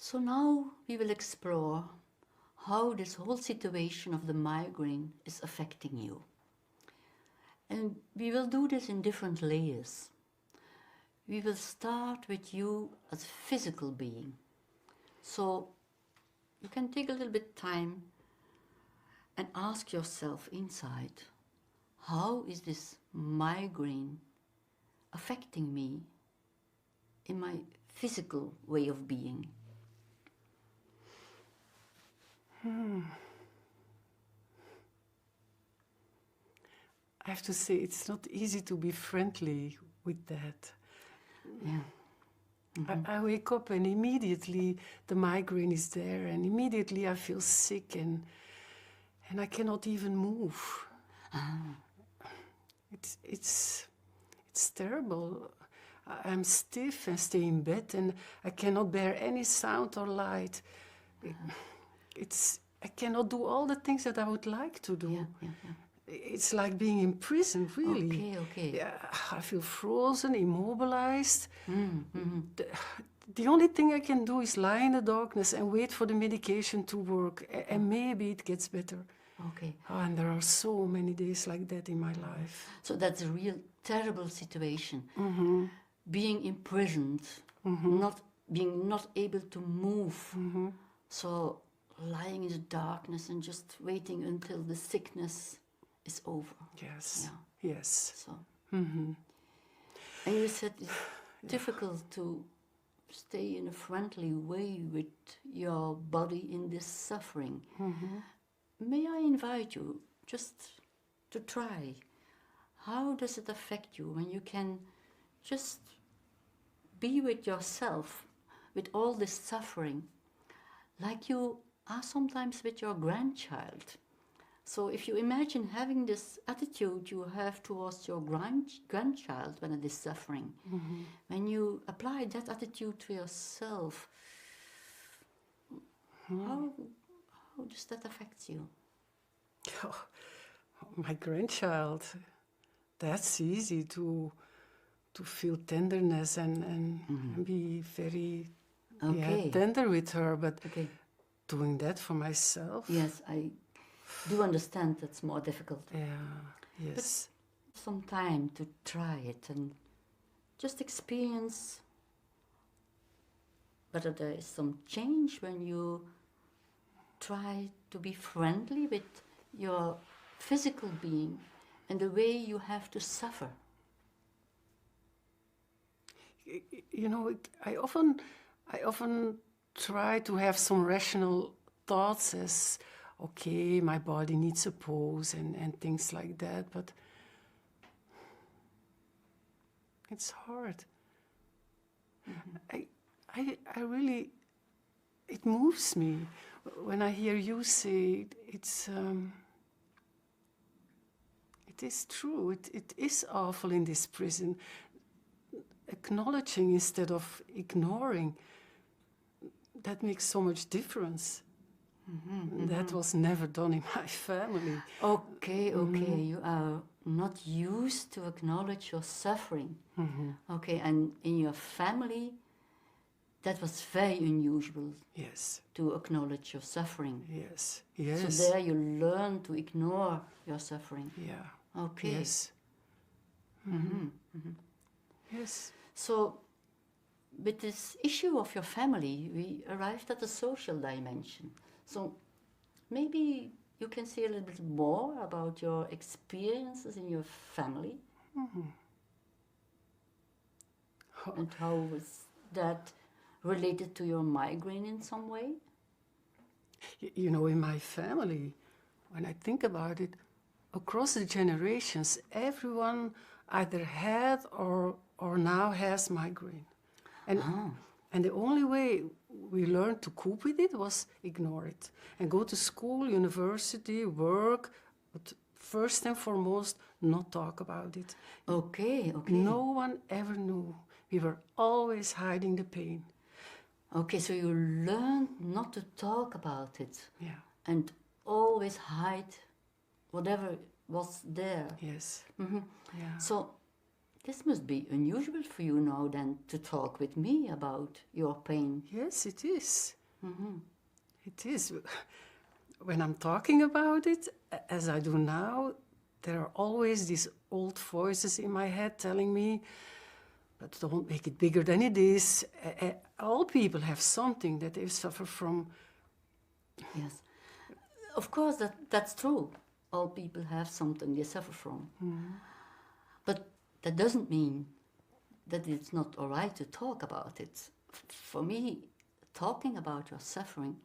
So now we will explore how this whole situation of the migraine is affecting you. And we will do this in different layers. We will start with you as a physical being. So you can take a little bit time and ask yourself inside, how is this migraine affecting me in my physical way of being? I have to say, it's not easy to be friendly with that. Yeah. I wake up and immediately the migraine is there, and immediately I feel sick and I cannot even move. It's terrible. I'm stiff and stay in bed, and I cannot bear any sound or light. I cannot do all the things that I would like to do. Yeah. It's like being in prison, really. Okay. Yeah, I feel frozen, immobilized. The only thing I can do is lie in the darkness and wait for the medication to work, and maybe it gets better. Okay. And there are so many days like that in my life. So that's a real terrible situation. Being imprisoned, not able to move. So lying in the darkness and just waiting until the sickness is over. Yes. Yeah. Yes. So. And you said it's difficult to stay in a friendly way with your body in this suffering. May I invite you just to try? How does it affect you when you can just be with yourself, with all this suffering, like you are sometimes with your grandchild? So if you imagine having this attitude you have towards your grandchild when it is suffering, when you apply that attitude to yourself, how does that affect you? Oh, my grandchild, that's easy to feel tenderness and be very tender with her, but doing that for myself? Yes, I do understand that's more difficult. Yeah, yes. But some time to try it and just experience whether there is some change when you try to be friendly with your physical being and the way you have to suffer. You know, I often try to have some rational thoughts as, okay, my body needs a pose and things like that, but it's hard. I really, it moves me when I hear you say it is true, it is awful in this prison. Acknowledging instead of ignoring, that makes so much difference. That was never done in my family. Okay, you are not used to acknowledge your suffering. Okay, and in your family, that was very unusual. Yes. To acknowledge your suffering. Yes. So there you learn to ignore your suffering. Yeah. Okay. Yes. Yes. So, with this issue of your family, we arrived at the social dimension. So, maybe you can say a little bit more about your experiences in your family. And how was that related to your migraine in some way? You know, in my family, when I think about it, across the generations, everyone either had or now has migraine. And the only way we learned to cope with it was ignore it. And go to school, university, work, but first and foremost, not talk about it. Okay. No one ever knew. We were always hiding the pain. Okay, so you learned not to talk about it. Yeah. And always hide whatever was there. Yes. Yeah. So this must be unusual for you now then to talk with me about your pain. Yes, it is. It is. When I'm talking about it, as I do now, there are always these old voices in my head telling me, but don't make it bigger than it is. All people have something that they suffer from. Yes. Of course, that's true. All people have something they suffer from. But that doesn't mean that it's not all right to talk about it. For me, talking about your suffering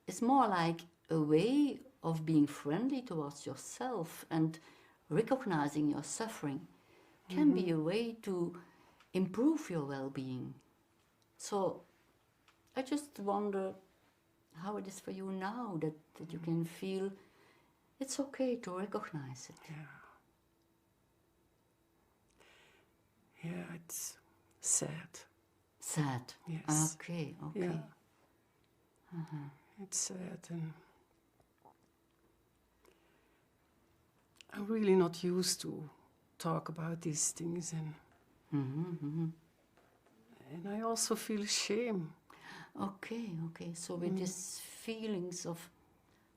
is more like a way of being friendly towards yourself, and recognizing your suffering can be a way to improve your well-being. So I just wonder how it is for you now that you can feel it's okay to recognize it. Yeah, it's sad. Sad. Yes. Okay. Yeah. It's sad, and I'm really not used to talk about these things, and and I also feel shame. Okay. So with these feelings of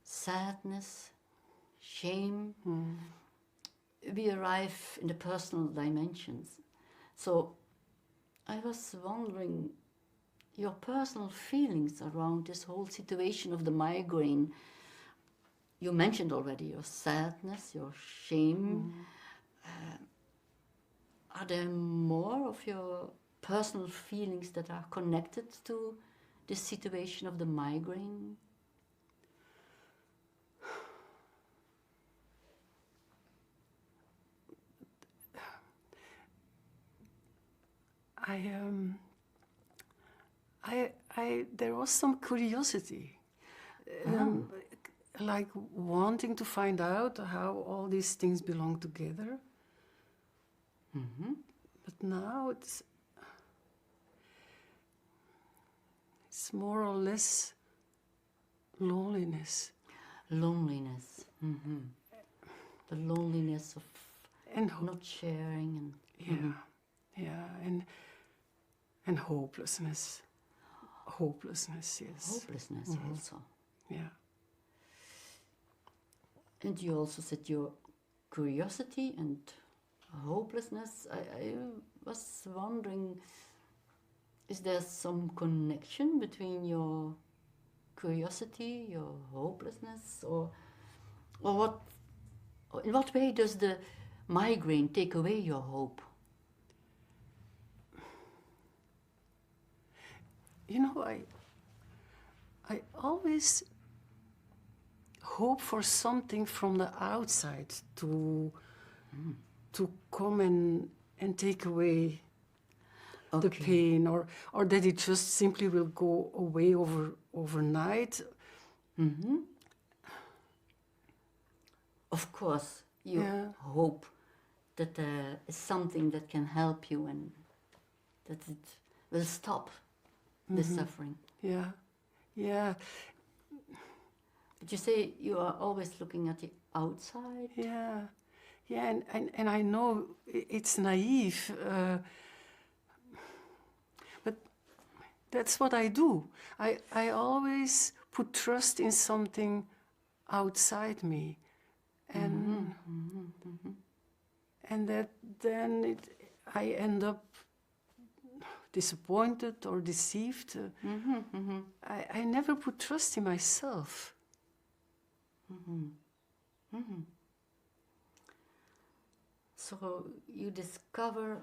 sadness, shame, we arrive in the personal dimensions. So I was wondering, your personal feelings around this whole situation of the migraine. You mentioned already your sadness, your shame. Are there more of your personal feelings that are connected to this situation of the migraine? There was some curiosity, like wanting to find out how all these things belong together. But now it's more or less loneliness. Loneliness. The loneliness of And not sharing and hopelessness. Hopelessness, yes. hopelessness also. Yeah. And you also said your curiosity and hopelessness. I was wondering, is there some connection between your curiosity, your hopelessness, or what? In what way does the migraine take away your hope? You know, I always hope for something from the outside to come and take away the pain, or that it just simply will go away overnight. Of course, you hope that there is something that can help you and that it will stop the suffering. Yeah. But you say you are always looking at the outside. Yeah, and I know it's naive, but that's what I do. I always put trust in something outside me, and and that then I end up disappointed or deceived. I never put trust in myself. So you discover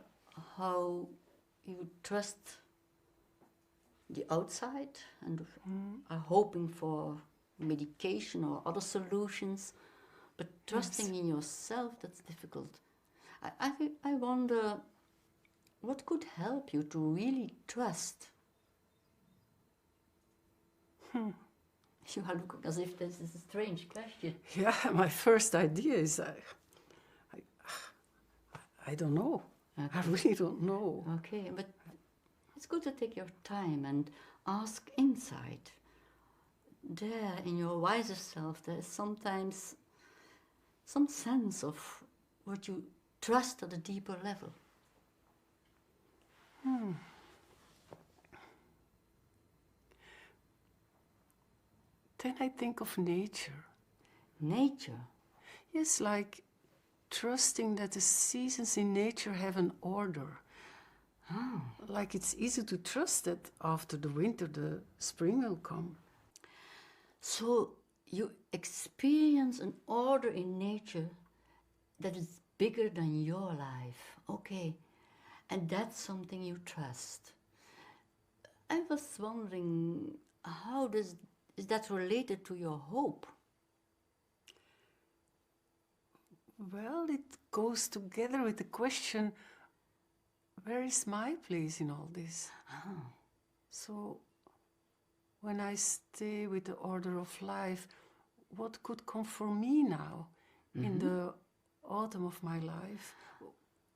how you trust the outside and are hoping for medication or other solutions, but trusting in yourself, that's difficult. I wonder, what could help you to really trust? You are looking as if this is a strange question. Yeah, my first idea is I don't know. I really don't know. Okay, but it's good to take your time and ask inside. There, in your wiser self, there is sometimes some sense of what you trust at a deeper level? Then I think of nature. Nature. Yes, like trusting that the seasons in nature have an order. Like it's easy to trust that after the winter, the spring will come. So you experience an order in nature that is bigger than your life. Okay. And that's something you trust. I was wondering, is that related to your hope? Well, it goes together with the question, where is my place in all this? So, when I stay with the order of life, what could come for me now in the autumn of my life?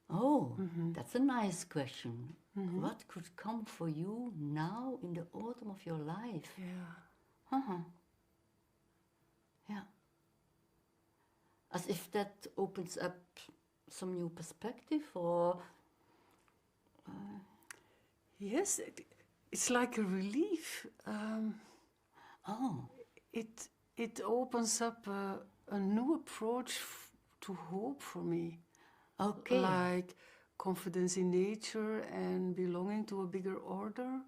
Oh, that's a nice question. What could come for you now in the autumn of your life? Yeah. Yeah. As if that opens up some new perspective, or Yes, it's like a relief. oh, It opens up a new approach to hope for me. okay. Like confidence in nature and belonging to a bigger order.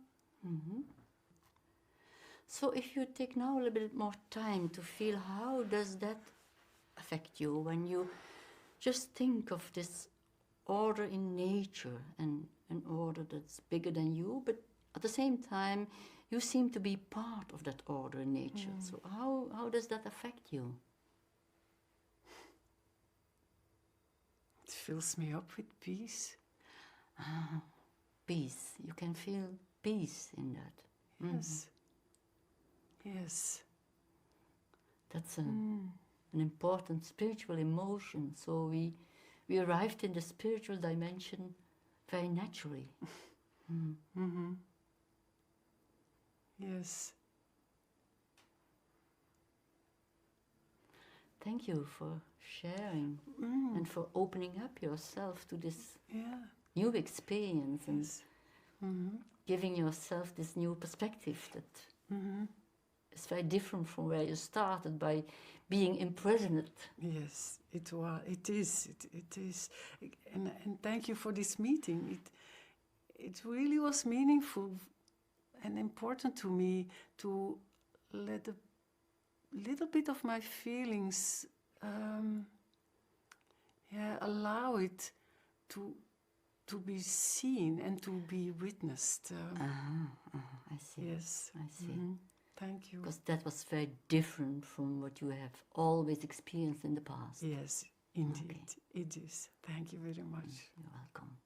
So if you take now a little bit more time to feel, how does that affect you when you just think of this order in nature and an order that's bigger than you, but at the same time you seem to be part of that order in nature. So how does that affect you? It fills me up with peace. Peace. You can feel peace in that. Yes. Yes. That's an important spiritual emotion. So we arrived in the spiritual dimension very naturally. Yes. Thank you for sharing and for opening up yourself to this Yeah. new experience and Yes. giving yourself this new perspective that is very different from where you started by being imprisoned. Yes. It was. It is. It is. And thank you for this meeting. It really was meaningful and important to me to let a little bit of my feelings, allow it to be seen and to be witnessed. I see. Yes. I see. Thank you. Because that was very different from what you have always experienced in the past. Yes, indeed, it is. Thank you very much. You're welcome.